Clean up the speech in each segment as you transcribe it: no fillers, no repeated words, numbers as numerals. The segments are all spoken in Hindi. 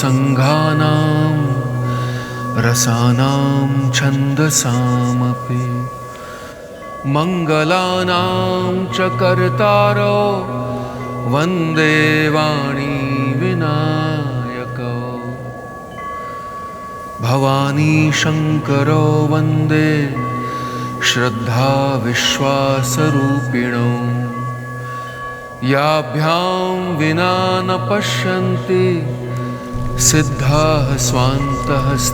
सर्वसङ्घानां रसानां छन्दसामपि मङ्गलानां च कर्तारो वन्दे वाणी विनायकौ भवानी शङ्करो वन्दे श्रद्धा विश्वासरूपिणौ याभ्यां विना न पश्यन्ति सिद्धाः स्वान्तहस्तमीश्वरम्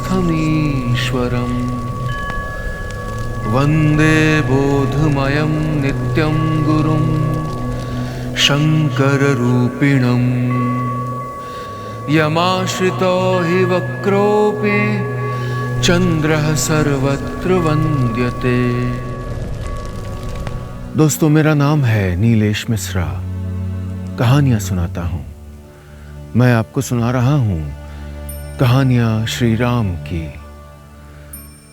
वन्दे बोधमयं नित्यं गुरुं शङ्कररूपिणम् यमाश्रितो हि वक्रोऽपि चंद्रः सर्वत्र वन्द्यते। दोस्तों, मेरा नाम है नीलेश मिश्रा। कहानियां सुनाता हूं। मैं आपको सुना रहा हूं कहानियां श्री राम की।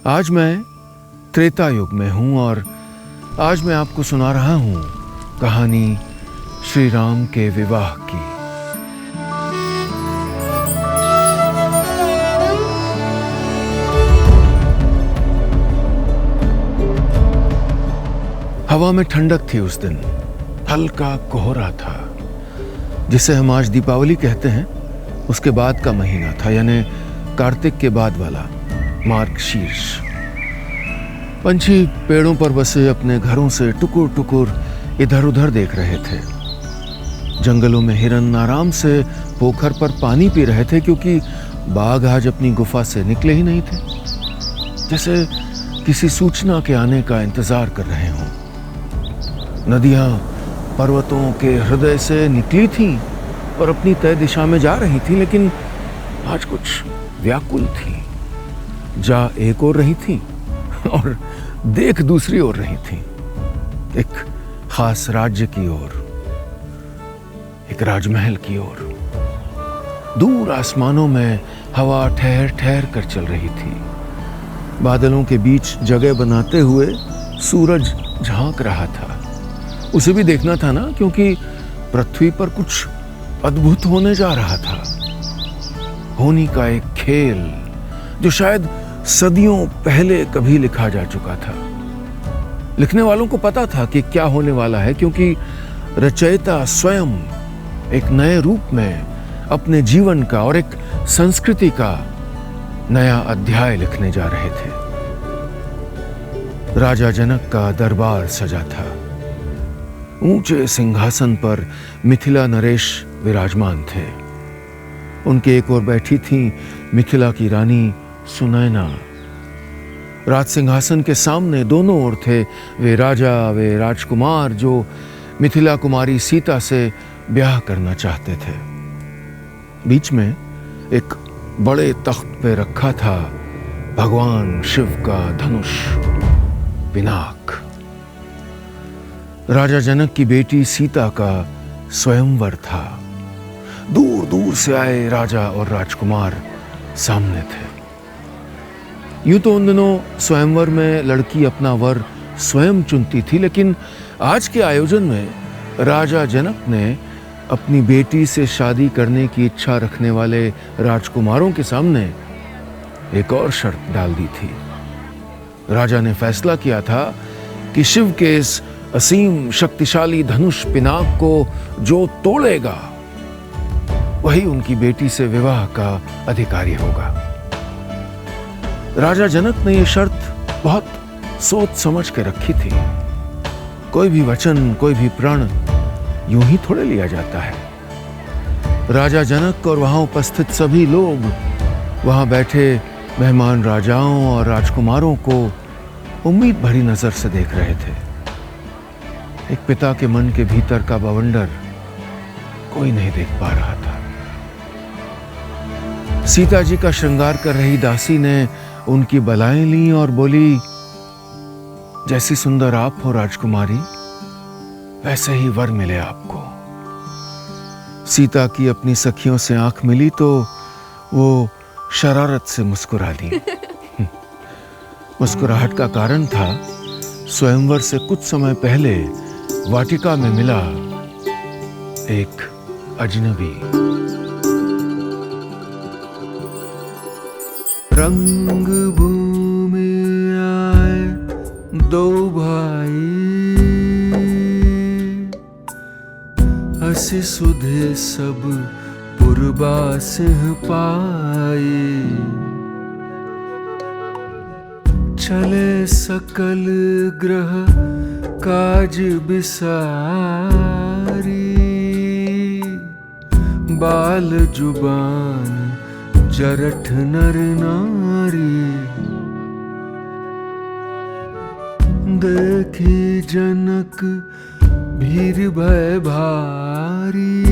आज मैं त्रेता युग में हूं और आज मैं आपको सुना रहा हूं कहानी श्री राम के विवाह की। हवा में ठंडक थी उस दिन। हल्का कोहरा था, जिसे हम आज दीपावली कहते हैं। उसके बाद का महीना था, यानी कार्तिक के बाद वाला मार्गशीर्ष। पंछी पेड़ों पर बसे अपने घरों से टुकुर टुकुर इधर उधर देख रहे थे। जंगलों में हिरन आराम से पोखर पर पानी पी रहे थे, क्योंकि बाघ आज अपनी गुफा से निकले ही नहीं थे, जैसे किसी सूचना के आने का इंतजार कर रहे हों। नदियां पर्वतों के हृदय से निकली थीं और अपनी तय दिशा में जा रही थीं, लेकिन आज कुछ व्याकुल थी। जा एक ओर रही थी और देख दूसरी ओर रही थी। एक खास राज्य की ओर, एक राजमहल की ओर। दूर आसमानों में हवा ठहर ठहर कर चल रही थी। बादलों के बीच जगह बनाते हुए सूरज झांक रहा था। उसे भी देखना था ना, क्योंकि पृथ्वी पर कुछ अद्भुत होने जा रहा था। होनी का एक खेल जो शायद सदियों पहले कभी लिखा जा चुका था। लिखने वालों को पता था कि क्या होने वाला है, क्योंकि रचयिता स्वयं एक नए रूप में अपने जीवन का और एक संस्कृति का नया अध्याय लिखने जा रहे थे। राजा जनक का दरबार सजा था। ऊंचे सिंहासन पर मिथिला नरेश विराजमान थे। उनके एक ओर बैठी थी मिथिला की रानी सुनैना। राज सिंहासन के सामने दोनों ओर थे वे राजा, वे राजकुमार जो मिथिला कुमारी सीता से ब्याह करना चाहते थे। बीच में एक बड़े तख्त पे रखा था भगवान शिव का धनुष पिनाक। राजा जनक की बेटी सीता का स्वयंवर था। दूर दूर से आए राजा और राजकुमार सामने थे। यूं तो उन दिनों स्वयंवर में लड़की अपना वर स्वयं चुनती थी, लेकिन आज के आयोजन में राजा जनक ने अपनी बेटी से शादी करने की इच्छा रखने वाले राजकुमारों के सामने एक और शर्त डाल दी थी। राजा ने फैसला किया था कि शिव के इस असीम शक्तिशाली धनुष पिनाक को जो तोड़ेगा वही उनकी बेटी से विवाह का अधिकारी होगा। राजा जनक ने यह शर्त बहुत सोच समझ के रखी थी। कोई भी वचन, कोई भी प्रण यूं ही थोड़े लिया जाता है। राजा जनक और वहां उपस्थित सभी लोग, वहां बैठे मेहमान राजाओं और राजकुमारों को उम्मीद भरी नजर से देख रहे थे। एक पिता के मन के भीतर का बवंडर कोई नहीं देख पा रहा था। सीता जी का श्रृंगार कर रही दासी ने उनकी बलाएं ली और बोली, जैसी सुंदर आप हो राजकुमारी, वैसे ही वर मिले आपको। सीता की अपनी सखियों से आंख मिली तो वो शरारत से मुस्कुरा दी। मुस्कुराहट का कारण था स्वयंवर से कुछ समय पहले वाटिका में मिला एक अजनबी। रंग भूमि आए दो भाई, हसी सुधे सब पुरबा सिंह पाई। चले सकल ग्रह काज बिसारी, बाल जुबान जरठ नर नारी। देखी जनक भीर भय भारी,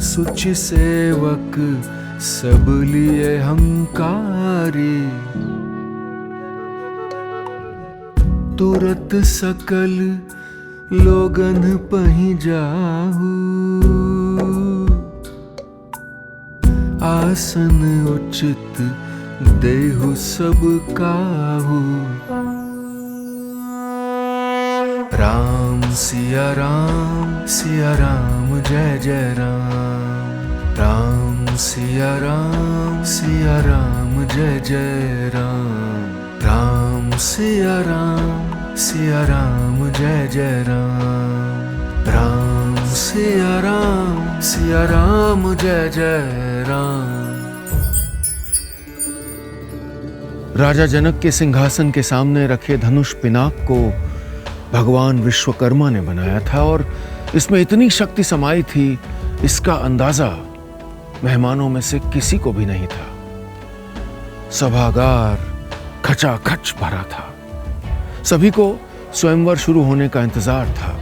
सुच सेवक सब लिए हंकारी। तुरत सकल लोगन पहि जाहू, आसन उचित देहु सब काहू। राम सिया राम जय जय राम। राम सिया राम जय जय राम। राम सिया राम जय जय राम। राम सिया राम जय जय राम। राजा जनक के सिंहासन के सामने रखे धनुष पिनाक को भगवान विश्वकर्मा ने बनाया था और इसमें इतनी शक्ति समाई थी, इसका अंदाजा मेहमानों में से किसी को भी नहीं था। सभागार खचाखच भरा था। सभी को स्वयंवर शुरू होने का इंतजार था।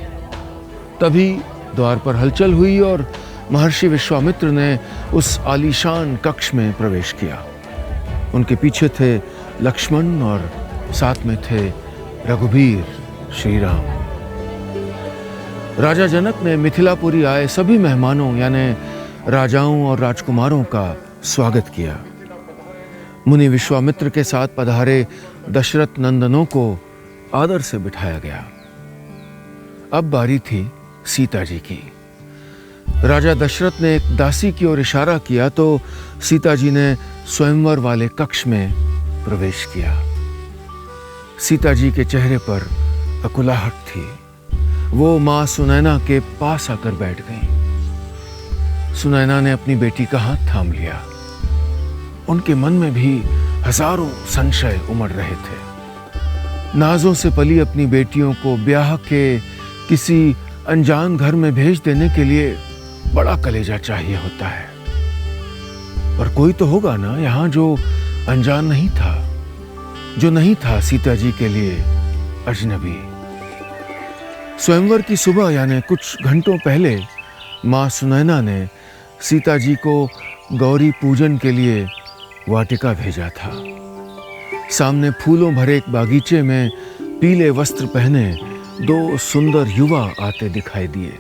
तभी द्वार पर हलचल हुई और महर्षि विश्वामित्र ने उस आलीशान कक्ष में प्रवेश किया। उनके पीछे थे लक्ष्मण और साथ में थे रघुवीर श्री राम। राजा जनक ने मिथिलापुरी आए सभी मेहमानों यानी राजाओं और राजकुमारों का स्वागत किया। मुनि विश्वामित्र के साथ पधारे दशरथ नंदनों को आदर से बिठाया गया। अब बारी थी सीता जी की। राजा दशरथ ने एक दासी की ओर इशारा किया तो सीता जी ने स्वयंवर वाले कक्ष में प्रवेश किया। सीता जी के चेहरे पर अकुलाहट थी। वो मां सुनैना के पास आकर बैठ गईं। सुनैना ने अपनी बेटी का हाथ थाम लिया। उनके मन में भी हजारों संशय उमड़ रहे थे। नाजों से पली अपनी बेटियों को ब्याह के किसी अनजान घर में भेज देने के लिए बड़ा कलेजा चाहिए होता है। पर कोई तो होगा ना यहां जो अनजान नहीं था, जो नहीं था सीता जी के लिए अजनबी। स्वयंवर की सुबह यानी कुछ घंटों पहले मां सुनैना ने सीता जी को गौरी पूजन के लिए वाटिका भेजा था। सामने फूलों भरे एक बागीचे में पीले वस्त्र पहने दो सुंदर युवा आते दिखाई दिए।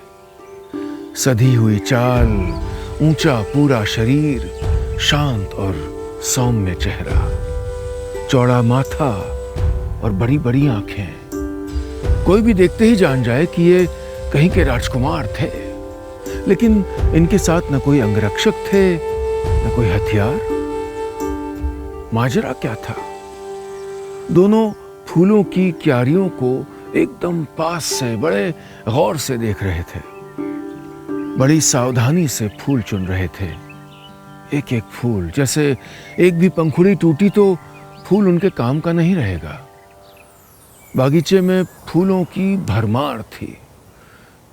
सधी हुई चाल, ऊंचा पूरा शरीर, शांत और सौम्य चेहरा, चौड़ा माथा और बड़ी बड़ी आंखें। कोई भी देखते ही जान जाए कि ये कहीं के राजकुमार थे। लेकिन इनके साथ न कोई अंगरक्षक थे न कोई हथियार। माजरा क्या था? दोनों फूलों की क्यारियों को एकदम पास से बड़े गौर से देख रहे थे। बड़ी सावधानी से फूल चुन रहे थे। एक एक फूल, जैसे एक भी पंखुड़ी टूटी तो फूल उनके काम का नहीं रहेगा। बागीचे में फूलों की भरमार थी।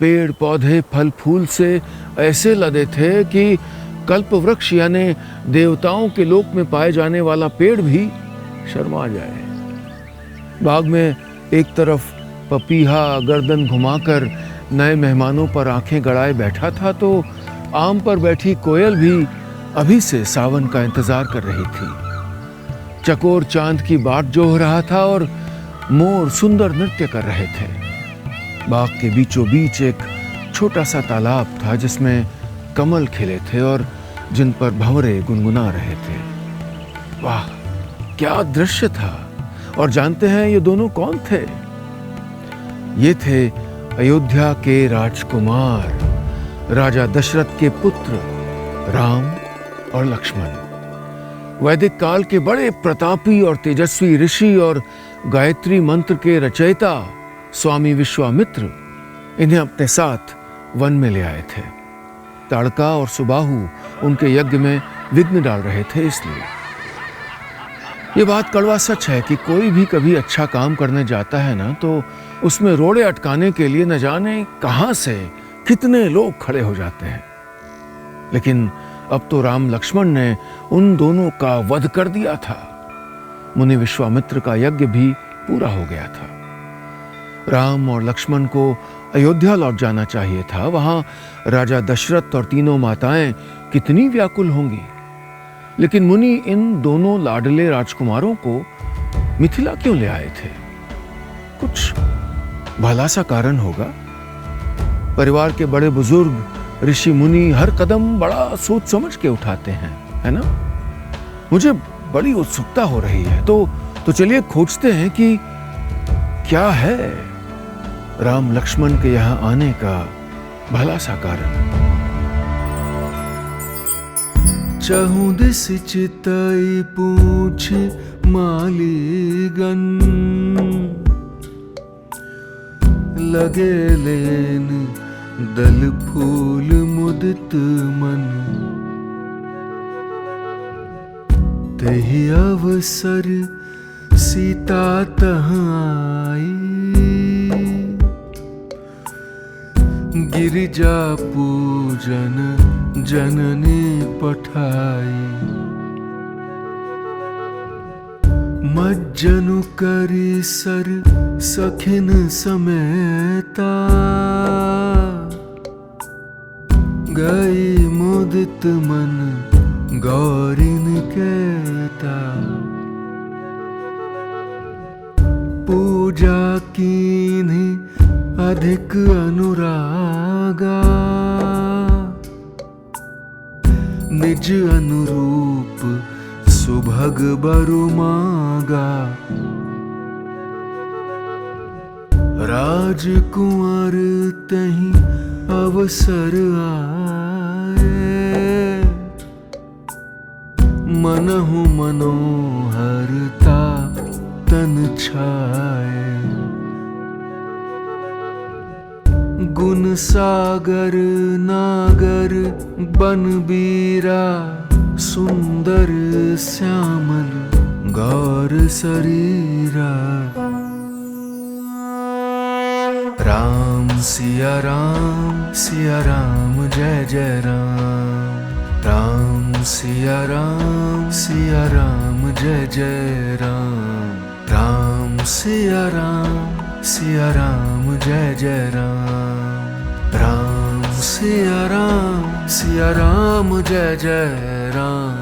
पेड़ पौधे फल फूल से ऐसे लदे थे कि कल्प वृक्ष यानी देवताओं के लोक में पाए जाने वाला पेड़ भी शर्मा जाए। बाग में एक तरफ पपीहा गर्दन घुमाकर नए मेहमानों पर आंखें गड़ाए बैठा था तो आम पर बैठी कोयल भी अभी से सावन का इंतजार कर रही थी। चकोर चांद की बाट जोह रहा था और मोर सुंदर नृत्य कर रहे थे। बाग के बीचों बीच एक छोटा सा तालाब था जिसमें कमल खिले थे और जिन पर भंवरे गुनगुना रहे थे। वाह, क्या दृश्य था! और जानते हैं ये दोनों कौन थे? ये थे अयोध्या के राजकुमार, राजा दशरथ के पुत्र राम और लक्ष्मण वैदिक काल के बड़े प्रतापी और तेजस्वी ऋषि और गायत्री मंत्र के रचयिता स्वामी विश्वामित्र इन्हें अपने साथ वन में ले आए थे। ताड़का और सुबाहु उनके यज्ञ में विघ्न डाल रहे थे। इसलिए ये बात कड़वा सच है कि कोई भी कभी अच्छा काम करने जाता है ना, तो उसमें रोड़े अटकाने के लिए न जाने कहां से कितने लोग खड़े हो जाते हैं। लेकिन अब तो राम लक्ष्मण ने उन दोनों का वध कर दिया था। मुनि विश्वामित्र का यज्ञ भी पूरा हो गया था। राम और लक्ष्मण को अयोध्या लौट जाना चाहिए था। वहां राजा दशरथ और तीनों माताएं कितनी व्याकुल होंगी। लेकिन मुनि इन दोनों लाडले राजकुमारों को मिथिला क्यों ले आए थे? कुछ भला सा कारण होगा। परिवार के बड़े बुजुर्ग ऋषि मुनि हर कदम बड़ा सोच समझ के उठाते हैं, है ना? मुझे बड़ी उत्सुकता हो रही है। तो चलिए खोजते हैं कि क्या है राम लक्ष्मण के यहां आने का भला सा कारण। चहु दिस चितई पूछ मालीगन, लगे लेन दल फूल मुदित मन। तहि अवसर सीता तहाँ आई, गिरिजा पूजन जननी पठाई। मज्जनु करी सर सखिन समेता, गई मुदित मन गौरिन कहता। पूजा कीन्हि अधिक अनुरागा, निज अनुरूप सुभग बरु मांगा। राजकुंवर तहि अवसर आए, मनहु मनोहरता तन छाए। गुण सागर नागर बनबीरा, सुंदर श्यामल गौर शरीरा। राम सिया राम जय जय राम। राम सिया राम जय जय राम। राम सिया राम जय जय राम। राम सिया राम जय जय राम।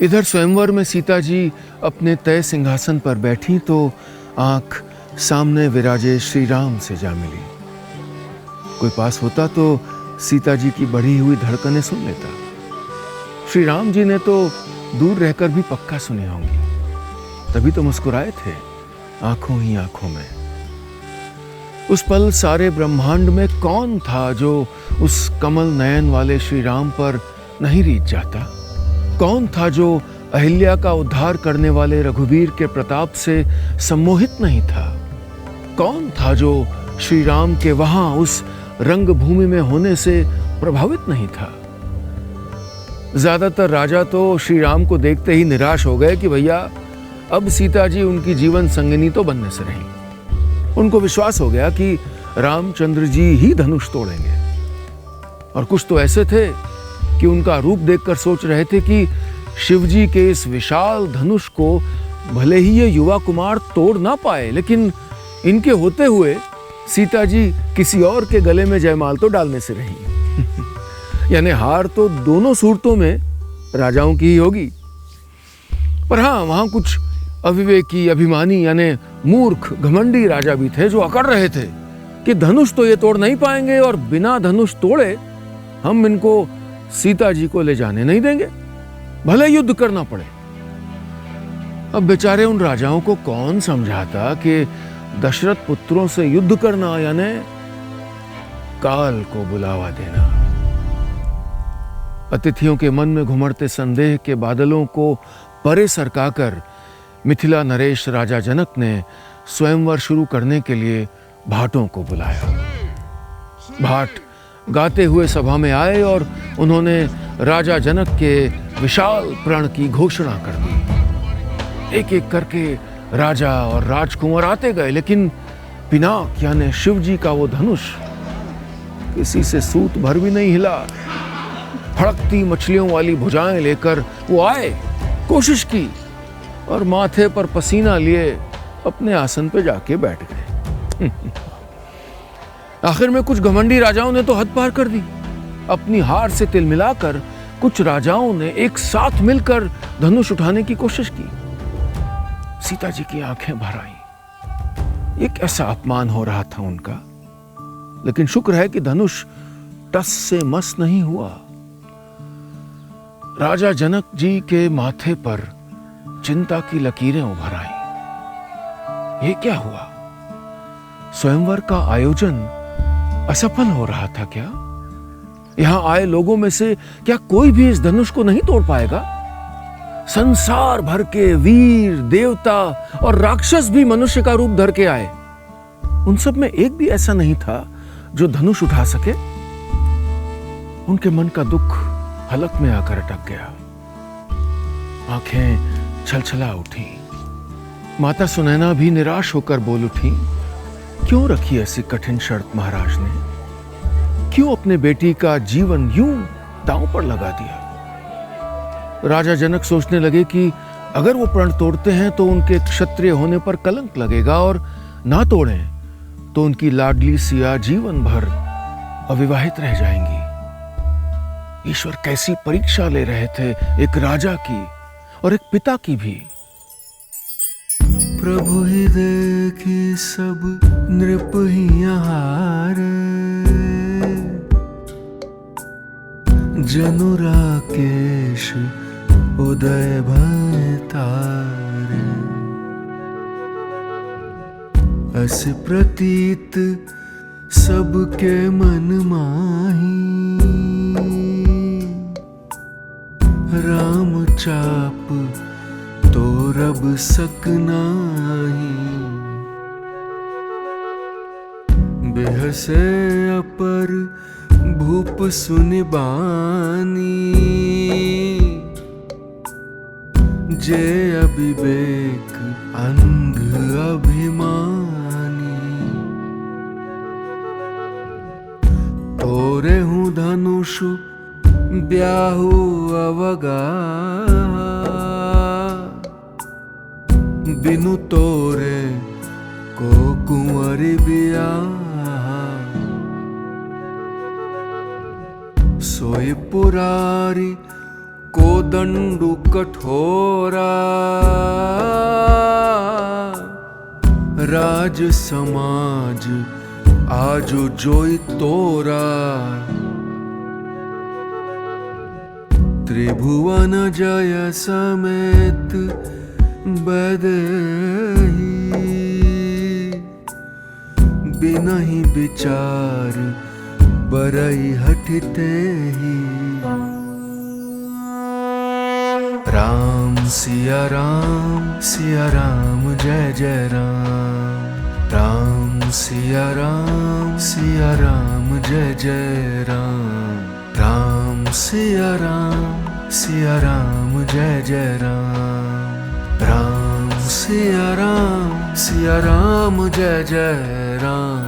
इधर स्वयंवर में सीता जी अपने तय सिंहासन पर बैठी तो आंख सामने विराजे श्री राम से जा मिली। कोई पास होता तो सीता जी की बढ़ी हुई धड़कनें सुन लेता। श्री राम जी ने तो दूर रहकर भी पक्का सुनी होंगी, तभी तो मुस्कुराए थे आंखों ही आंखों में। उस पल सारे ब्रह्मांड में कौन था जो उस कमल नयन वाले श्री राम पर नहीं रीझ जाता? कौन था जो अहिल्या का उद्धार करने वाले रघुवीर के प्रताप से सम्मोहित नहीं था? कौन था जो श्री राम के वहां उस रंग भूमि में होने से प्रभावित नहीं था? ज्यादातर राजा तो श्री राम को देखते ही निराश हो गए कि भैया अब सीता जी उनकी जीवन संगिनी तो बनने से रही। उनको विश्वास हो गया कि रामचंद्र जी ही धनुष तोड़ेंगे। और कुछ तो ऐसे थे कि उनका रूप देखकर सोच रहे थे कि शिवजी के इस विशाल धनुष को भले ही ये युवा कुमार तोड़ ना पाए, लेकिन इनके होते हुए सीता जी किसी और के गले में जयमाल तो डालने से रही। यानी हार तो दोनों सूरतों में राजाओं की ही होगी। पर हाँ, वहां कुछ अविवेकी, अभिमानी यानी मूर्ख, घमंडी राजा भी थे जो अकड़ रहे थे कि धनुष तो ये तोड़ नहीं पाएंगे और बिना धनुष तोड़े हम इनको सीता जी को ले जाने नहीं देंगे, भले युद्ध करना पड़े। अब बेचारे उन राजाओं को कौन समझाता कि दशरथ पुत्रों से युद्ध करना यानी काल को बुलावा देना। अतिथियों के मन में घुमड़ते संदेह के बादलों को परे सरकाकर मिथिला नरेश राजा जनक ने स्वयंवर शुरू करने के लिए भाटों को बुलाया। भाट गाते हुए सभा में आए और उन्होंने राजा जनक के विशाल प्रण की घोषणा कर दी। एक एक करके राजा और राजकुंवर आते गए, लेकिन पिनाक यानी शिव जी का वो धनुष किसी से सूत भर भी नहीं हिला। फड़कती मछलियों वाली भुजाएं लेकर वो आए, कोशिश की और माथे पर पसीना लिए अपने आसन पे जाके बैठ गए। आखिर में कुछ घमंडी राजाओं ने तो हद पार कर दी। अपनी हार से तिल मिलाकर कुछ राजाओं ने एक साथ मिलकर धनुष उठाने की कोशिश की। सीता जी की आंखें भर आईं। एक ऐसा अपमान हो रहा था उनका, लेकिन शुक्र है कि धनुष टस से मस नहीं हुआ। राजा जनक जी के माथे पर चिंता की लकीरें उभर आईं। ये क्या हुआ? स्वयंवर का आयोजन असफल हो रहा था क्या? यहां आए लोगों में से क्या कोई भी इस धनुष को नहीं तोड़ पाएगा? संसार भर के वीर, देवता और राक्षस भी मनुष्य का रूप धर के आए। उन सब में एक भी ऐसा नहीं था जो धनुष उठा सके। उनके मन का दुख हलक में आकर अटक गया। आंखें छलछला उठी। माता सुनैना भी निराश होकर बोल उठी, क्यों रखी ऐसी कठिन शर्त महाराज ने? क्यों अपने बेटी का जीवन यूं दांव पर लगा दिया? राजा जनक सोचने लगे कि अगर वो प्रण तोड़ते हैं तो उनके क्षत्रिय होने पर कलंक लगेगा, और ना तोड़ें तो उनकी लाडली सिया जीवन भर अविवाहित रह जाएंगी। ईश्वर कैसी परीक्षा ले रहे थे, एक राजा की और एक पिता की भी। प्रभु ही देखी सब नृप ही हारे, जनु राकेश उदय भय तारे। अस प्रतीत सबके मन माही, राम चाप तो रब सक नाही। बेहसे अपर भूप सुनि बानी, जे अविवेक अंध अभिमानी। तोरे हूँ धनुष ब्याहु अवगा, बिनु तोरे को कुंवरी बियाह। सोई पुरारी को दंडु कठोरा, राज समाज आजो जोई तोरा। त्रिभुवन जय समेत बदही, बिनहि विचार बरई हटते ही। राम सिया राम जय जय राम। राम सिया राम जय जय राम। राम सिया राम जय जय राम। राम सिया राम जय जय राम।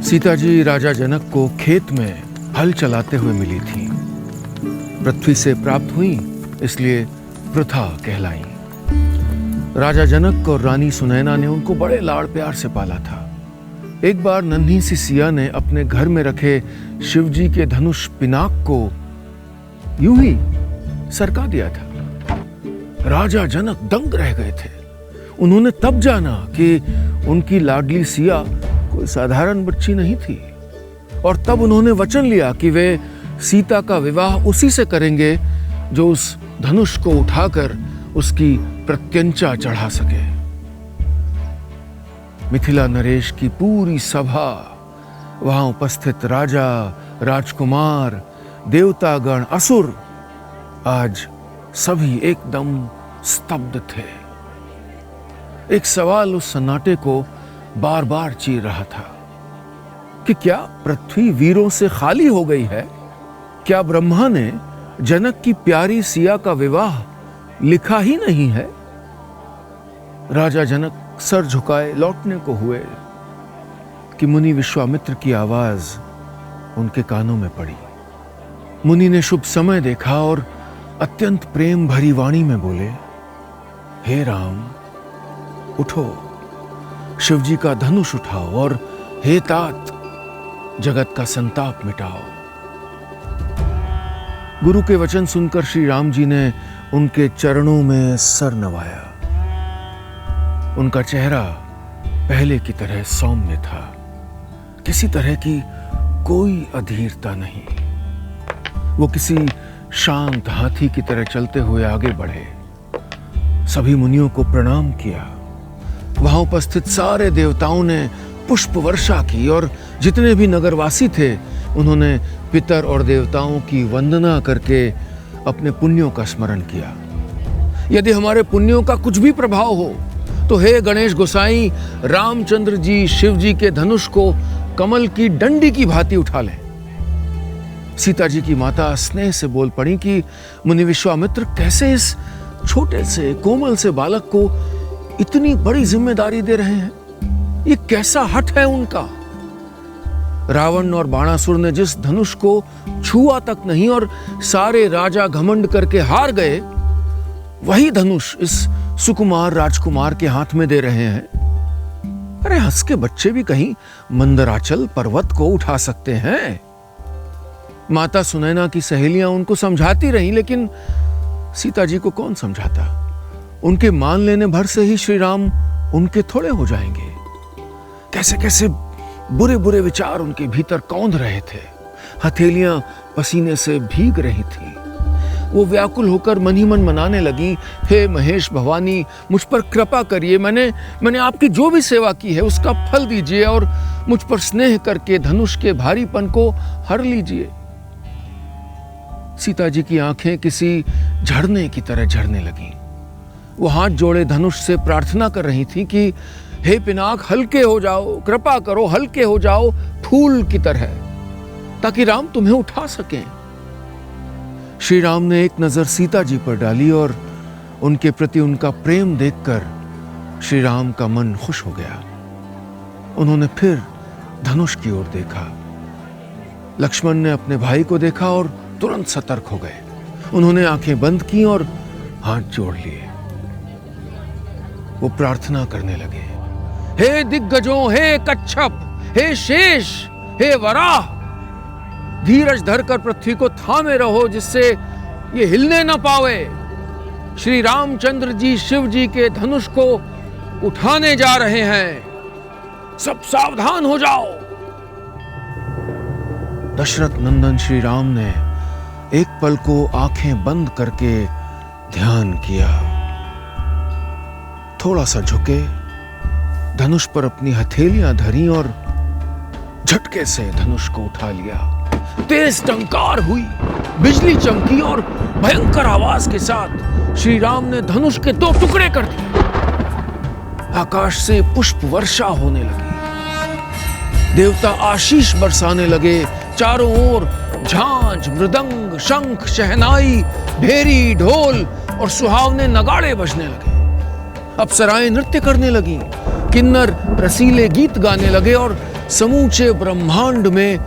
सीता जी राजा जनक को खेत में हल चलाते हुए मिली थी। पृथ्वी से प्राप्त हुई, इसलिए पृथा कहलाई। राजा जनक और रानी सुनैना ने उनको बड़े लाड़ प्यार से पाला था। एक बार नन्ही सी सिया ने अपने घर में रखे शिवजी के धनुष पिनाक को यूं ही सरका दिया था। राजा जनक दंग रह गए थे। उन्होंने तब जाना कि उनकी लाडली सिया कोई साधारण बच्ची नहीं थी, और तब उन्होंने वचन लिया कि वे सीता का विवाह उसी से करेंगे जो उस धनुष को उठाकर उसकी प्रत्यंचा चढ़ा सके। मिथिला नरेश की पूरी सभा वहां उपस्थित राजा, राजकुमार, देवतागण, असुर आज सभी एकदम स्तब्ध थे। एक सवाल उस सन्नाटे को बार बार चीर रहा था कि क्या पृथ्वी वीरों से खाली हो गई है? क्या ब्रह्मा ने जनक की प्यारी सिया का विवाह लिखा ही नहीं है? राजा जनक सर झुकाए लौटने को हुए कि मुनि विश्वामित्र की आवाज उनके कानों में पड़ी। मुनि ने शुभ समय देखा और अत्यंत प्रेम भरी वाणी में बोले, हे राम, उठो, शिवजी का धनुष उठाओ और हे तात, जगत का संताप मिटाओ। गुरु के वचन सुनकर श्री राम जी ने उनके चरणों में सर नवाया। उनका चेहरा पहले की तरह सौम्य था, किसी तरह की कोई अधीरता नहीं। वो किसी शांत हाथी की तरह चलते हुए आगे बढ़े, सभी मुनियों को प्रणाम किया। वहां उपस्थित सारे देवताओं ने पुष्प वर्षा की और जितने भी नगरवासी थे उन्होंने पितर और देवताओं की वंदना करके अपने पुण्यों का स्मरण किया। यदि हमारे पुण्यों का कुछ भी प्रभाव हो तो हे गणेश गोसाई, रामचंद्र जी शिव जी के धनुष को कमल की डंडी की भांति उठा लें। सीता जी की माता स्नेह से बोल पड़ी कि मुनि विश्वामित्र कैसे इस छोटे से कोमल से बालक को इतनी बड़ी जिम्मेदारी दे रहे हैं? ये कैसा हठ है उनका? रावण और बाणासुर ने जिस धनुष को छुआ तक नहीं और सारे राजा घमंड करके हार गए, वही धनुष इस सुकुमार राजकुमार के हाथ में दे रहे हैं। अरे हंस के बच्चे भी कहीं मंदराचल पर्वत को उठा सकते हैं। माता सुनैना की सहेलियां उनको समझाती रहीं, लेकिन सीता जी को कौन समझाता? उनके मान लेने भर से ही श्री राम उनके थोड़े हो जाएंगे। कैसे कैसे बुरे बुरे विचार उनके भीतर कौंध रहे थे। हथेलियां पसीने से भीग रही थी। वो व्याकुल होकर मन ही मन मनाने लगी, हे महेश भवानी, मुझ पर कृपा करिए। मैंने आपकी जो भी सेवा की है उसका फल दीजिए और मुझ पर स्नेह करके धनुष के भारीपन को हर लीजिए। सीता जी की आंखें किसी झरने की तरह झरने लगीं। वो हाथ जोड़े धनुष से प्रार्थना कर रही थी कि हे पिनाक, हल्के हो जाओ, कृपा करो, हल्के हो जाओ फूल की तरह, ताकि राम तुम्हें उठा सकें। श्री राम ने एक नजर सीता जी पर डाली और उनके प्रति उनका प्रेम देखकर श्री राम का मन खुश हो गया। उन्होंने फिर धनुष की ओर देखा। लक्ष्मण ने अपने भाई को देखा और तुरंत सतर्क हो गए। उन्होंने आंखें बंद की और हाथ जोड़ लिए। वो प्रार्थना करने लगे, हे दिग्गजों, हे कच्छप, हे शेष, हे वराह, धीरज धरकर पृथ्वी को थामे रहो जिससे ये हिलने न पावे। श्री रामचंद्र जी शिव जी के धनुष को उठाने जा रहे हैं, सब सावधान हो जाओ। दशरथ नंदन श्री राम ने एक पल को आंखें बंद करके ध्यान किया। थोड़ा सा झुके, धनुष पर अपनी हथेलियां धरी और झटके से धनुष को उठा लिया। तेज टंकार हुई, बिजली चमकी और भयंकर आवाज के साथ श्री राम ने धनुष के 2 टुकड़े कर दिए। आकाश से पुष्प वर्षा होने लगी। देवता आशीष बरसाने लगे। चारों ओर झांझ, मृदंग, शंख, शहनाई, भेरी, ढोल और सुहावने नगाड़े बजने लगे। अप्सराएं नृत्य करने लगी। किन्नर रसीले गीत गाने लगे और समूचे ब्रह्मांड में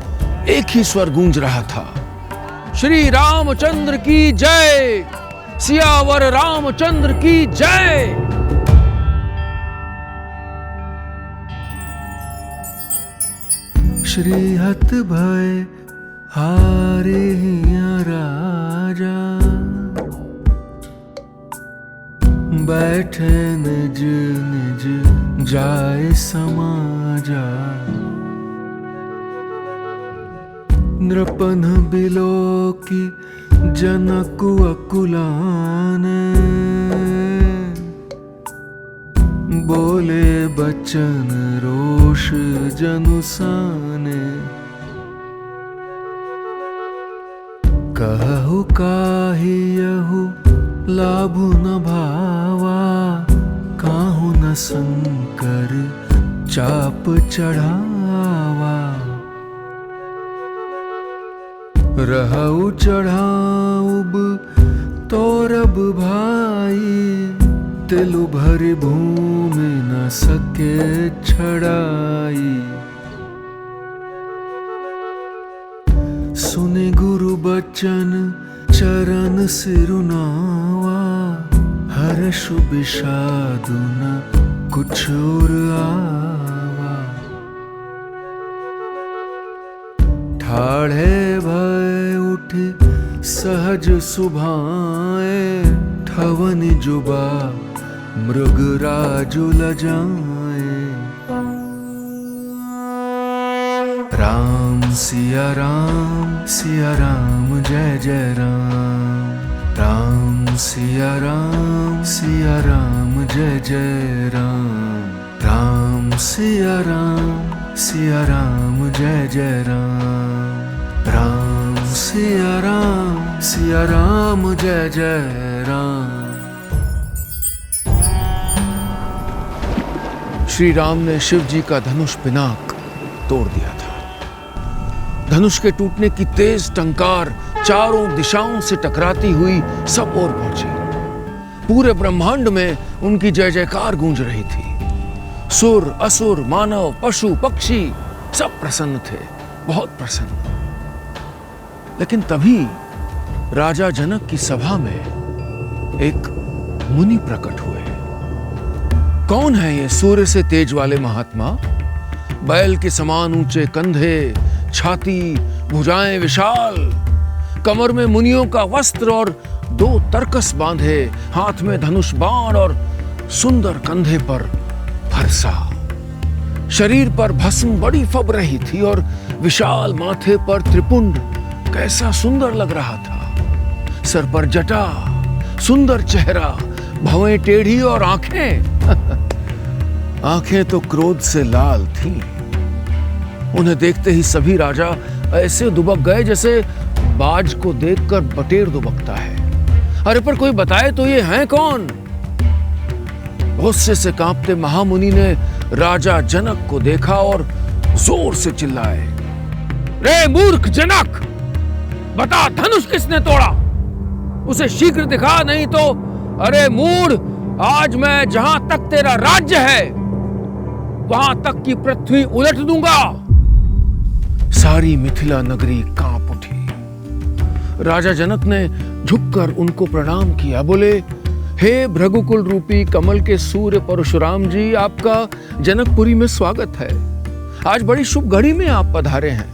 एक ही स्वर गूंज रहा था, श्री रामचंद्र की जय, सियावर रामचंद्र की जय। श्री हत भय हारे राजा, बैठे निज निज जाय समाजा। नृपन बिलोकी जनकु अकुलाने, बोले बच्चे बचन रोष जनुसाने। कहु काहि यहु लाभु न भावा, काहु न शंकर चाप चढ़ावा। रहु चढ़ाऊब तोरब भाई, तिलु भरि भूमि न सके छड़ाई। सुने गुरु बचन चरण सिरुनावा, हर्ष विषाद न कुछ और आवा। ठाढ़े भय उठे सहज सुभाए, ठवन जुबा मृग राजु लजाए। राम सिया राम जय जय राम। राम सिया राम जय जय राम। राम सिया राम जय जय राम। राम सिया राम जय जय राम। श्री राम ने शिव जी का धनुष पिनाक तोड़ दिया था। धनुष के टूटने की तेज टंकार चारों दिशाओं से टकराती हुई सब ओर पहुंची। पूरे ब्रह्मांड में उनकी जय जयकार गूंज रही थी। सुर असुर मानव पशु पक्षी सब प्रसन्न थे, बहुत प्रसन्न। लेकिन तभी राजा जनक की सभा में एक मुनि प्रकट हुए। कौन है ये सूर्य से तेज वाले महात्मा? बैल के समान ऊंचे कंधे, छाती, भुजाएं विशाल, कमर में मुनियों का वस्त्र और 2 तरकस बांधे, हाथ में धनुष बाण और सुंदर कंधे पर फरसा। शरीर पर भस्म बड़ी फब रही थी और विशाल माथे पर त्रिपुंड कैसा सुंदर लग रहा था। सर पर जटा, सुंदर चेहरा, भवें टेढ़ी और आंखें आंखें तो क्रोध से लाल थीं। उन्हें देखते ही सभी राजा ऐसे दुबक गए जैसे बाज को देखकर बटेर दुबकता है। अरे पर कोई बताए तो ये हैं कौन? गुस्से से कांपते महामुनि ने राजा जनक को देखा और जोर से चिल्लाए, रे मूर्ख जनक, बता धनुष किसने तोड़ा? उसे शीघ्र दिखा, नहीं तो अरे मूढ़, आज मैं जहां तक तेरा राज्य है वहां तक की पृथ्वी उलट दूंगा। सारी मिथिला नगरी कांप उठी। राजा जनक ने झुककर उनको प्रणाम किया। बोले, हे भृगुकुल रूपी कमल के सूर्य परशुराम जी, आपका जनकपुरी में स्वागत है। आज बड़ी शुभ घड़ी में आप पधारे हैं।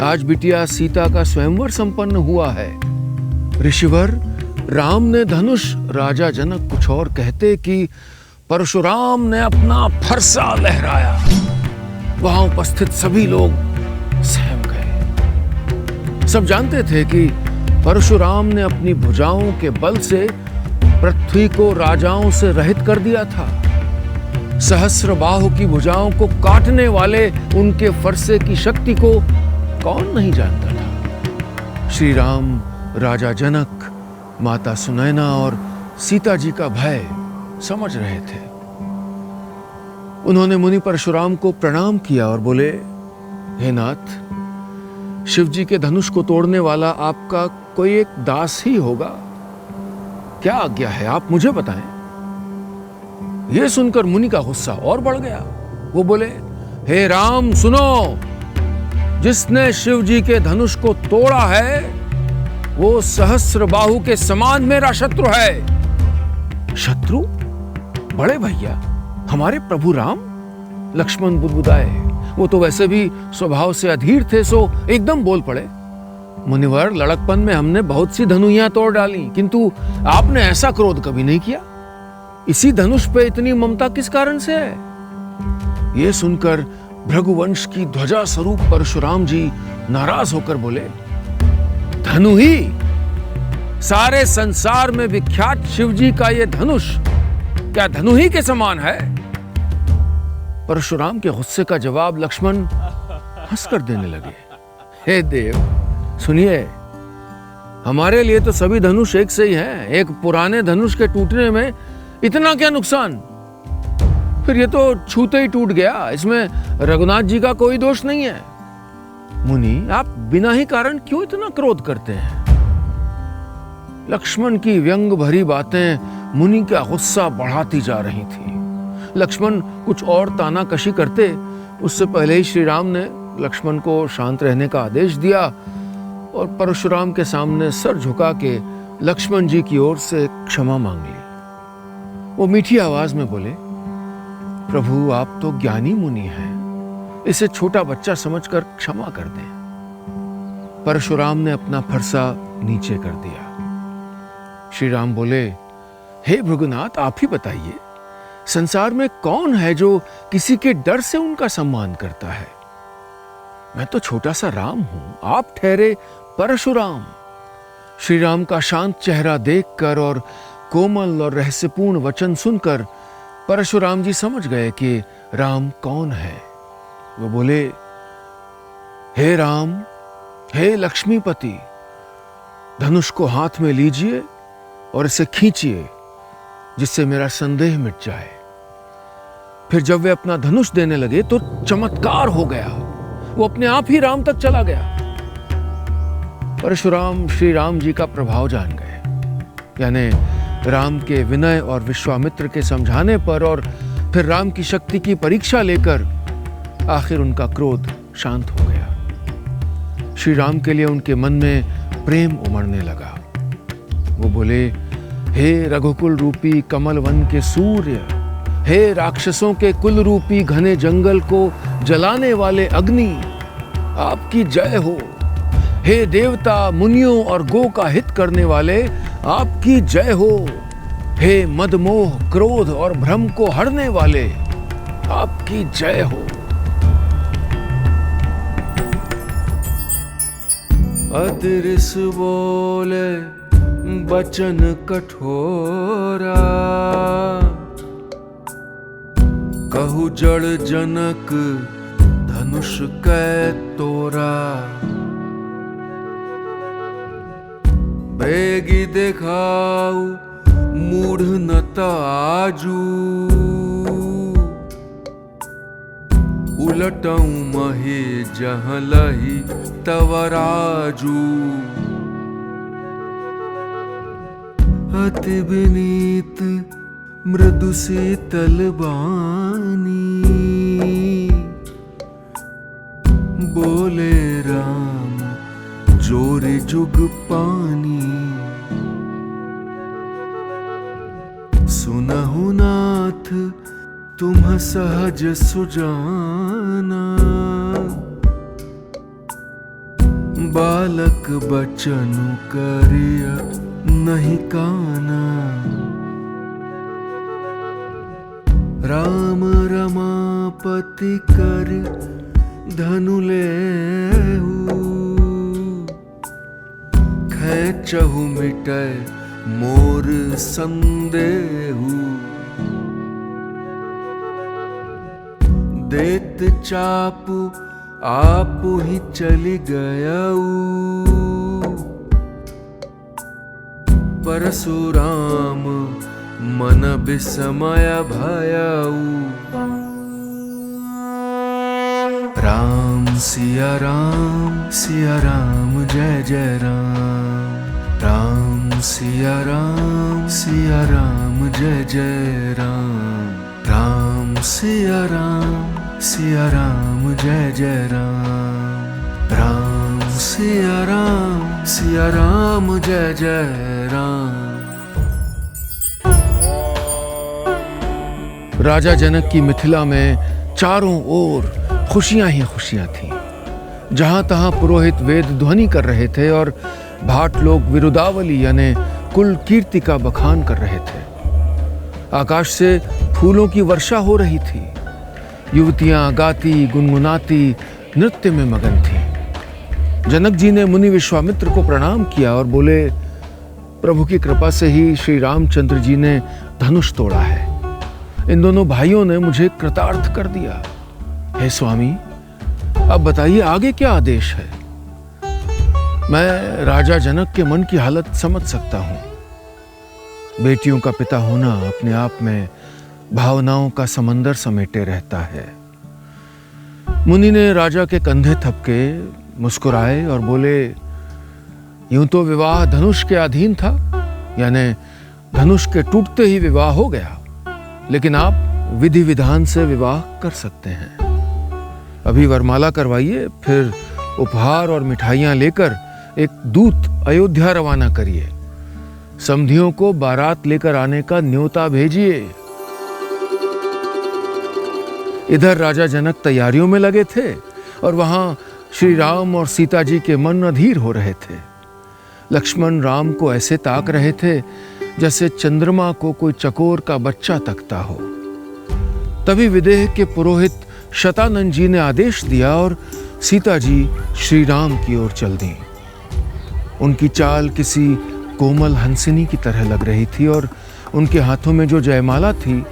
आज बिटिया सीता का स्वयंवर संपन्न हुआ है। ऋषिवर राम ने धनुष, राजा जनक कुछ और कहते कि परशुराम ने अपना फरसा लहराया। वहां उपस्थित सभी लोग सहम गए। सब जानते थे कि परशुराम ने अपनी भुजाओं के बल से पृथ्वी को राजाओं से रहित कर दिया था। सहस्र बाहु की भुजाओं को काटने वाले उनके फरसे की शक्ति को कौन नहीं जानता था। श्री राम, राजा जनक, माता सुनैना और सीता जी का भय समझ रहे थे। उन्होंने मुनि परशुराम को प्रणाम किया और बोले, हे नाथ, शिव जी के धनुष को तोड़ने वाला आपका कोई एक दास ही होगा। क्या आज्ञा है, आप मुझे बताएं। यह सुनकर मुनि का गुस्सा और बढ़ गया। वो बोले, हे राम सुनो, जिसने शिव जी के धनुष को तोड़ा है वो सहस्र बाहु के समान मेरा शत्रु है। शत्रु? बड़े भैया, हमारे प्रभु राम? लक्ष्मण बुदबुदाए। वो तो वैसे भी स्वभाव से अधीर थे, सो एकदम बोल पड़े, मुनिवर, लड़कपन में हमने बहुत सी धनुइयां तोड़ डाली, किंतु आपने ऐसा क्रोध कभी नहीं किया। इसी धनुष पे इतनी ममता किस कारण से है? ये सुनकर भृगुवंश की ध्वजा स्वरूप परशुराम जी नाराज होकर बोले, धनु ही? सारे संसार में विख्यात शिव जी का ये धनुष क्या धनु ही के समान है? परशुराम के गुस्से का जवाब लक्ष्मण हंसकर देने लगे। हे देव, सुनिए, हमारे लिए तो सभी धनुष एक से ही हैं। एक पुराने धनुष के टूटने में इतना क्या नुकसान? फिर ये तो छूते ही टूट गया, इसमें रघुनाथ जी का कोई दोष नहीं है। मुनि, आप बिना ही कारण क्यों इतना क्रोध करते हैं? लक्ष्मण की व्यंग भरी बातें मुनि का गुस्सा बढ़ाती जा रही थी। लक्ष्मण कुछ और तानाकशी करते, उससे पहले ही श्री राम ने लक्ष्मण को शांत रहने का आदेश दिया और परशुराम के सामने सर झुका के लक्ष्मण जी की ओर से क्षमा मांग ली। वो मीठी आवाज में बोले, प्रभु, आप तो ज्ञानी मुनि हैं, इसे छोटा बच्चा समझकर क्षमा कर दें। परशुराम ने अपना फरसा नीचे कर दिया। श्री राम बोले, हे भृगुनाथ, आप ही बताइए, संसार में कौन है जो किसी के डर से उनका सम्मान करता है? मैं तो छोटा सा राम हूं, आप ठहरे परशुराम। श्री राम का शांत चेहरा देखकर और कोमल और रहस्यपूर्ण वचन सुनकर परशुराम जी समझ गए कि राम कौन है। वो बोले, हे राम, हे लक्ष्मीपति, धनुष को हाथ में लीजिए और इसे खींचिए, जिससे मेरा संदेह मिट जाए। फिर जब वे अपना धनुष देने लगे तो चमत्कार हो गया, वो अपने आप ही राम तक चला गया। परशुराम श्री राम जी का प्रभाव जान गए, यानी राम के विनय और विश्वामित्र के समझाने पर और फिर राम की शक्ति की परीक्षा लेकर आखिर उनका क्रोध शांत हो गया। श्री राम के लिए उनके मन में प्रेम उमड़ने लगा। वो बोले, हे रघुकुल रूपी कमल वन के सूर्य, हे राक्षसों के कुल रूपी घने जंगल को जलाने वाले अग्नि, आपकी जय हो। हे देवता, मुनियों और गो का हित करने वाले, आपकी जय हो। हे मदमोह, क्रोध और भ्रम को हरने वाले, आपकी जय हो। अतिरिस बोले बचन कठोरा, कहु जड़ जनक धनुष कै तोरा। बेगी देखाऊ मूढ़ न ताजू, उलटऊ महे जहाँ लही तवराजू। अति विनीत मृदु शीतल बानी, बोले राम जोरे जुग पानी। सुनहु नाथ तुम सहज सुजाना, बालक बचन करिया नहीं काना। राम रमापति कर धनु लेहु, खैचहु मिटै मोर संदेहु। देत चापु आपु ही चली गयऊ, परशुराम मन विस्मय भयऊ। राम सिया राम, सिया राम जय जय राम। राम सिया राम, सिया राम जय जय राम। राम सिया राम, सिया राम जय जय राम। राम सिया राम, सिया राम जय जय राम। राजा जनक की मिथिला में चारों ओर खुशियां ही खुशियां थीं। जहां तहां पुरोहित वेद ध्वनि कर रहे थे और भाट लोग विरुदावली यानी कुल कीर्ति का बखान कर रहे थे। आकाश से फूलों की वर्षा हो रही थी। युवतियां गाती गुनगुनाती नृत्य में मगन थीं। जनक जी ने मुनि विश्वामित्र को प्रणाम किया और बोले, प्रभु की कृपा से ही श्री रामचंद्र जी ने धनुष तोड़ा है। इन दोनों भाइयों ने मुझे कृतार्थ कर दिया। हे स्वामी, अब बताइए आगे क्या आदेश है? मैं राजा जनक के मन की हालत समझ सकता हूं। बेटियों का पिता होना अपने आप में भावनाओं का समंदर समेटे रहता है। मुनि ने राजा के कंधे थपके, मुस्कुराए और बोले, यूं तो विवाह धनुष के अधीन था, यानी धनुष के टूटते ही विवाह हो गया, लेकिन आप विधि विधान से विवाह कर सकते हैं। अभी वरमाला करवाइए, फिर उपहार और मिठाइयां लेकर एक दूत अयोध्या रवाना करिए। समधियों को बारात लेकर आने का न्योता भेजिए। इधर राजा जनक तैयारियों में लगे थे और वहां श्री राम और सीता जी के मन अधीर हो रहे थे। लक्ष्मण राम को ऐसे ताक रहे थे जैसे चंद्रमा को कोई चकोर का बच्चा तकता हो। तभी विदेह के पुरोहित शतानंद जी ने आदेश दिया और सीता जी श्री राम की ओर चल दी। उनकी चाल किसी कोमल हंसिनी की तरह लग रही थी और उनके हाथों में जो जयमाला थी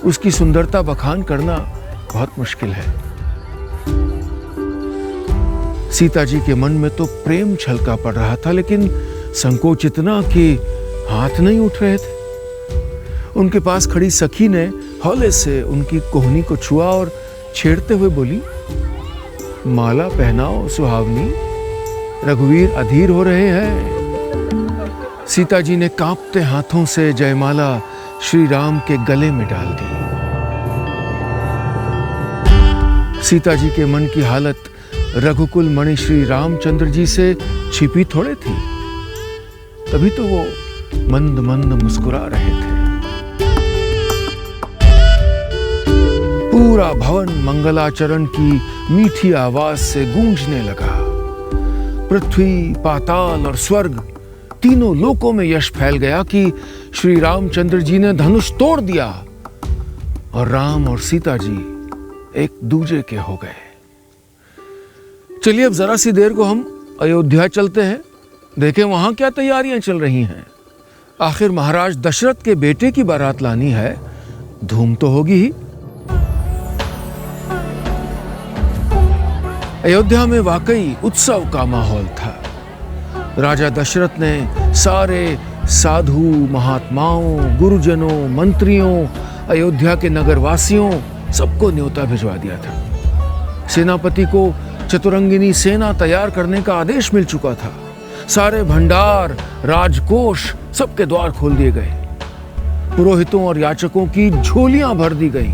उसकी सुंदरता बखान करना बहुत मुश्किल है। सीता जी के मन में तो प्रेम छलका पड़ रहा था, लेकिन संकोच इतना कि हाथ नहीं उठ रहे थे। उनके पास खड़ी सखी ने हौले से उनकी कोहनी को छुआ और छेड़ते हुए बोली, माला पहनाओ सुहावनी, रघुवीर अधीर हो रहे हैं। सीता जी ने कांपते हाथों से जयमाला श्री राम के गले में डाल दी। सीता जी के मन की हालत रघुकुल मणि श्री रामचंद्र जी से छिपी थोड़े थी। तभी तो वो मंद मंद मुस्कुरा रहे थे। पूरा भवन मंगलाचरण की मीठी आवाज से गूंजने लगा। पृथ्वी, पाताल और स्वर्ग तीनों लोकों में यश फैल गया कि श्री रामचंद्र जी ने धनुष तोड़ दिया और राम और सीता जी एक दूजे के हो गए। चलिए अब जरा सी देर को हम अयोध्या चलते हैं, देखें वहां क्या तैयारियां चल रही हैं। आखिर महाराज दशरथ के बेटे की बारात लानी है, धूम तो होगी ही। अयोध्या में वाकई उत्सव का माहौल था। राजा दशरथ ने सारे साधु, महात्माओं, गुरुजनों, मंत्रियों, अयोध्या के नगरवासियों सबको न्योता भिजवा दिया था। सेनापति को चतुरंगिनी सेना तैयार करने का आदेश मिल चुका था। सारे भंडार, राजकोष सबके द्वार खोल दिए गए। पुरोहितों और याचकों की झोलियां भर दी गईं।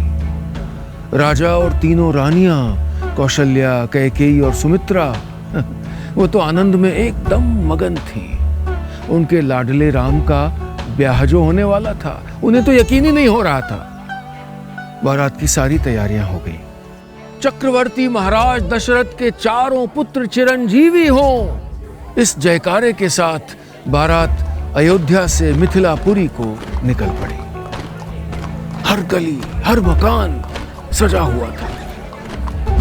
राजा और तीनों रानियां कौशल्या, कैकेयी और सुमित्रा वो तो आनंद में एकदम मगन थी। उनके लाडले राम का ब्याह जो होने वाला था, उन्हें तो यकीन ही नहीं हो रहा था। बारात की सारी तैयारियां हो गई। चक्रवर्ती महाराज दशरथ के चारों पुत्र चिरंजीवी हों, इस जयकारे के साथ बारात अयोध्या से मिथिलापुरी को निकल पड़ी। हर गली, हर मकान सजा हुआ था।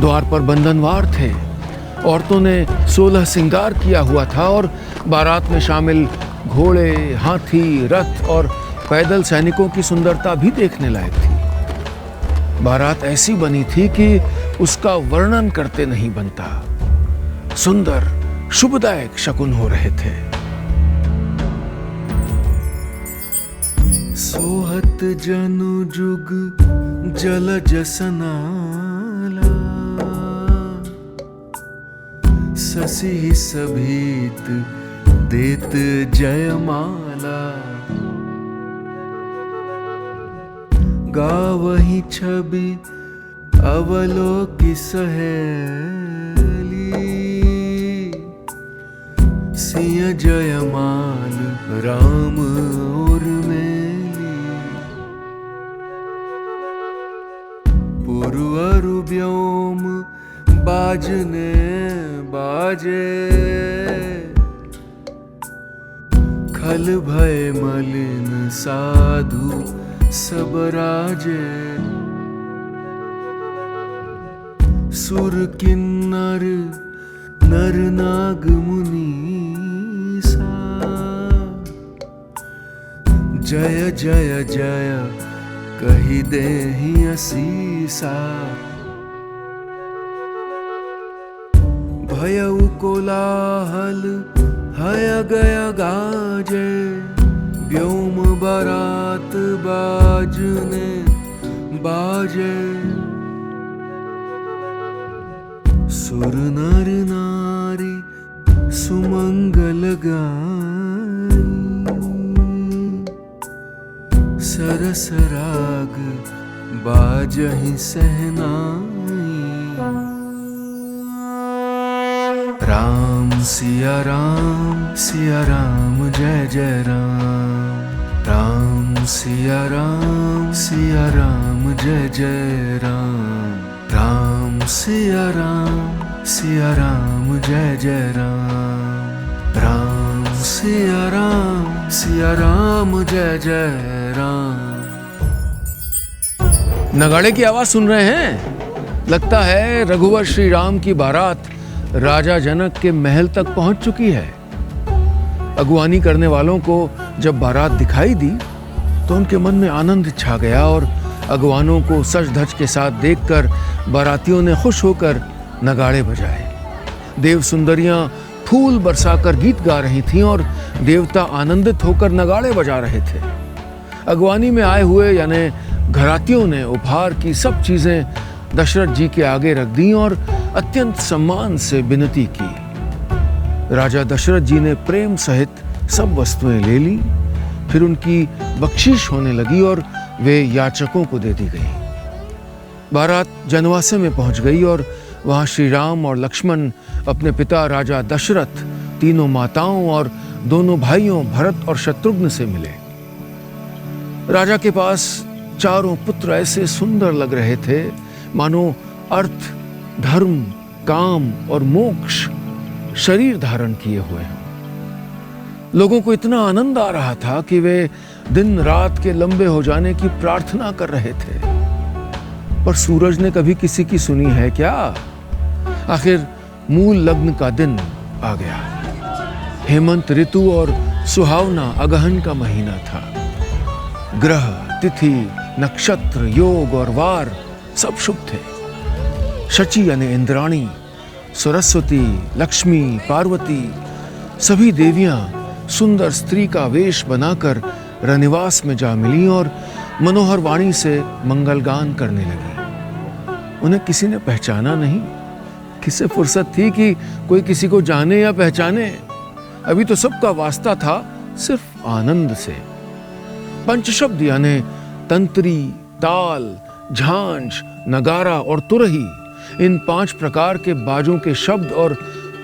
द्वार पर बंधनवार थे। औरतों ने 16 श्रृंगार किया हुआ था और बारात में शामिल घोड़े, हाथी, रथ और पैदल सैनिकों की सुंदरता भी देखने लायक थी। बारात ऐसी बनी थी कि उसका वर्णन करते नहीं बनता। सुंदर, शुभदायक शकुन हो रहे थे। सोहत जनु जुग जल जसनाला, ससी सभीत देत जयमाला। गावही छवि अवलोकि सहेली, सिय जयमाल राम और मेली। पूर्वरु व्योम बाजने बाजे, खल भय मलिन साधु सब राजे। सुर किन्नर नर नाग मुनीसा, जय जय जय कही दे ही असीसा। भयउ कोलाहल हय गय गाजे, व्योम बारात बाजने बाजे। सुर नर नारी सुमंगल गाई, सरस राग बाजहि सहनाई। राम सिया राम जय जय राम। राम सिया राम जय जय राम। राम सिया राम जय जय राम। राम सिया राम जय जय राम। नगाड़े की आवाज सुन रहे हैं? लगता है रघुवर श्री राम की बारात राजा जनक के महल तक पहुंच चुकी है। अगुवानी करने वालों को जब बारात दिखाई दी तो उनके मन में आनंद छा गया और अगुवानों को सज धज के साथ देखकर बारातियों ने खुश होकर नगाड़े बजाए। देव सुंदरियां फूल बरसाकर गीत गा रही थीं और देवता आनंदित होकर नगाड़े बजा रहे थे। अगवानी में आए हुए यानी घरातियों ने उपहार की सब चीजें दशरथ जी के आगे रख दी और अत्यंत सम्मान से विनती की। राजा दशरथ जी ने प्रेम सहित सब वस्तुएं ले ली। फिर उनकी बख्शीश होने लगी और वे याचकों को दे दी गई। बारात जनवासे में पहुंच गई और वहां श्री राम और लक्ष्मण अपने पिता राजा दशरथ, तीनों माताओं और दोनों भाइयों भरत और शत्रुघ्न से मिले। राजा के पास चारों पुत्र ऐसे सुंदर लग रहे थे मानो अर्थ, धर्म, काम और मोक्ष शरीर धारण किए हुए हों। लोगों को इतना आनंद आ रहा था कि वे दिन रात के लंबे हो जाने की प्रार्थना कर रहे थे। पर सूरज ने कभी किसी की सुनी है क्या? आखिर मूल लग्न का दिन आ गया। हेमंत ऋतु और सुहावना अगहन का महीना था। ग्रह, तिथि, नक्षत्र, योग और वार सब शुभ थे। शची यानी इंद्राणी, सरस्वती, लक्ष्मी, पार्वती सभी देवियां सुंदर स्त्री का वेश बनाकर रनिवास में जा मिली और मनोहर वाणी से मंगलगान करने लगी। उन्हें किसी ने पहचाना नहीं। किससे फुर्सत थी कि कोई किसी को जाने या पहचाने? अभी तो सबका वास्ता था सिर्फ आनंद से। पंचशब्द यानी तंत्री, ताल, झांझ, नगारा और तुरही, इन 5 प्रकार के बाजों के शब्द और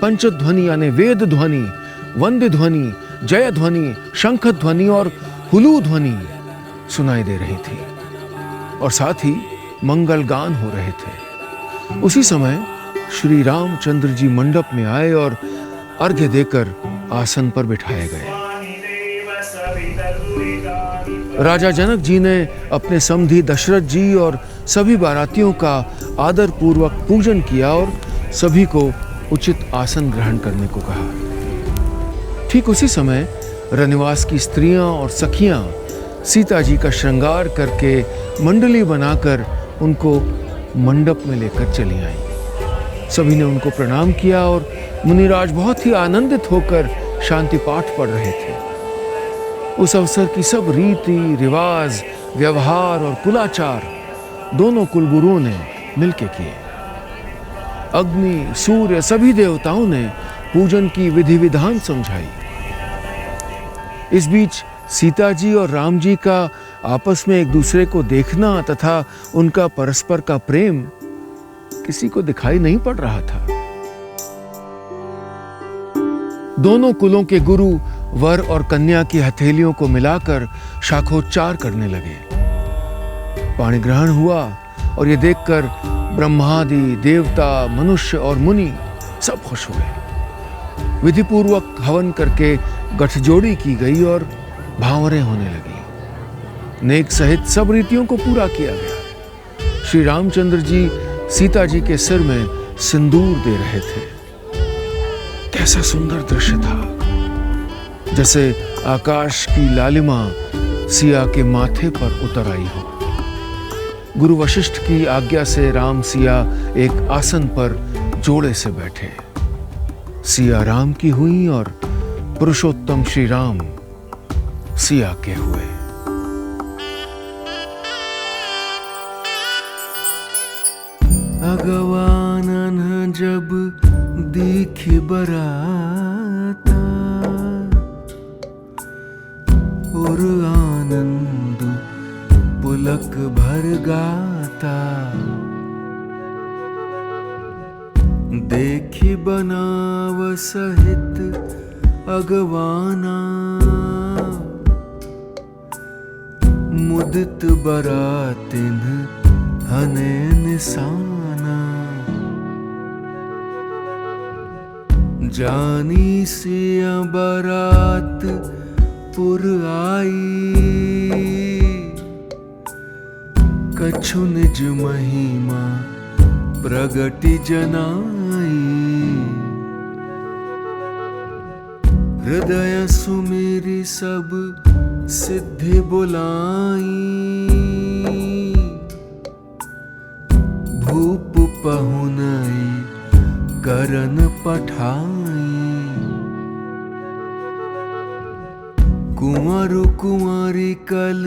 पंचध्वनि यानी वेद ध्वनि, वंद्य ध्वनि, जय ध्वनि, शंख ध्वनि और हुलू ध्वनि सुनाई दे रही थी और साथ ही मंगल गान हो रहे थे। उसी समय श्री रामचंद्र जी मंडप में आए और अर्घ्य देकर आसन पर बिठाए गए। राजा जनक जी ने अपने समधी दशरथ जी और सभी बारातियों का आदर पूर्वक पूजन किया और सभी को उचित आसन ग्रहण करने को कहा। ठीक उसी समय रनिवास की स्त्रियां और सखियां सीता जी का श्रृंगार करके मंडली बनाकर उनको मंडप में लेकर चली आईं। सभी ने उनको प्रणाम किया और मुनिराज बहुत ही आनंदित होकर शांति पाठ पढ़ रहे थे। उस अवसर की सब रीति रिवाज, व्यवहार और कुलाचार दोनों कुलगुरुओं ने मिलकर किए। अग्नि, सूर्य सभी देवताओं ने पूजन की विधि विधान समझाई। इस बीच सीता जी और राम जी का आपस में एक दूसरे को देखना तथा उनका परस्पर का प्रेम किसी को दिखाई नहीं पड़ रहा था। दोनों कुलों के गुरु वर और कन्या की हथेलियों को मिलाकर शाखोच्चार करने लगे। पाणी ग्रहण हुआ और ये देखकर ब्रह्मादि देवता, मनुष्य और मुनि सब खुश हुए। विधि पूर्वक हवन करके गठजोड़ी की गई और भांवरें होने लगी। नेक सहित सब रीतियों को पूरा किया गया। श्री रामचंद्र जी सीता जी के सिर में सिंदूर दे रहे थे। कैसा सुंदर दृश्य था, जैसे आकाश की लालिमा सिया के माथे पर उतर आई हो। गुरु वशिष्ठ की आज्ञा से राम सिया एक आसन पर जोड़े से बैठे। सिया राम की हुई और पुरुषोत्तम श्री राम सिया के हुए। अगवानन जब दीखी बराता, और आनंद पुलक भर गाता। देखी बनाव सहित अगवाना, मुदित बरातिन हने निशाना। जानी सिया बरात पुर आई, कछु निज महिमा प्रगति जनाई। हृदय सुमेरी सब सिद्धि बुलाई, भूप पहुनई करन पठाई। कुंवर कुंवारी कल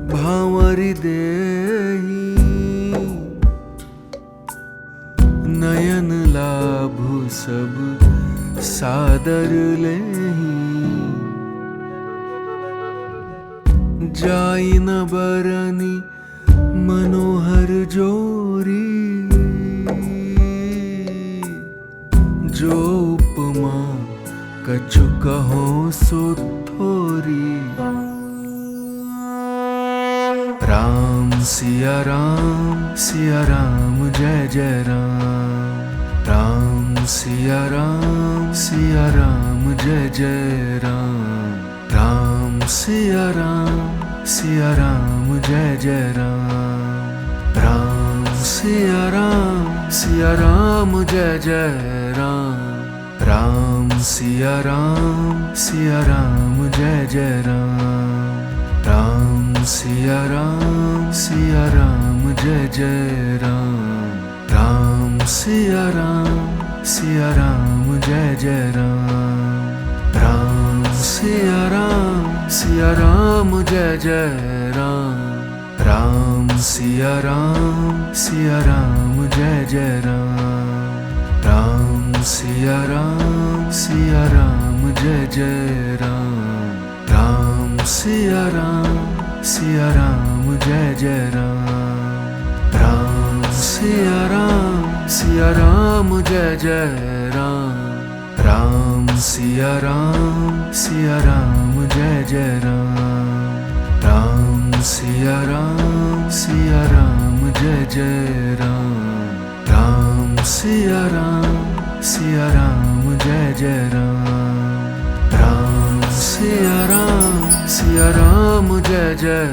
भांवरी देही, नयन लाभ सब सादर लेही। जाई न बरनी मनोहर जोरी, जो उपमा कछु कहो सो थोरी। राम सिया राम जय जय राम। राम सिया राम जय जय राम। राम सिया राम जय जय राम। राम सिया राम जय जय राम। राम सिया राम जय जय राम। राम सिया राम जय जय राम। राम सिया राम जय जय राम। राम सिया राम जय जय राम। राम सिया राम जय जय राम। राम सिया राम जय जय राम। राम सिया राम जय जय राम। राम सिया राम जय जय राम। राम सिया राम जय जय राम। राम सिया राम जय जय राम। राम सिया राम जय जय राम। राम सिया राम जय जय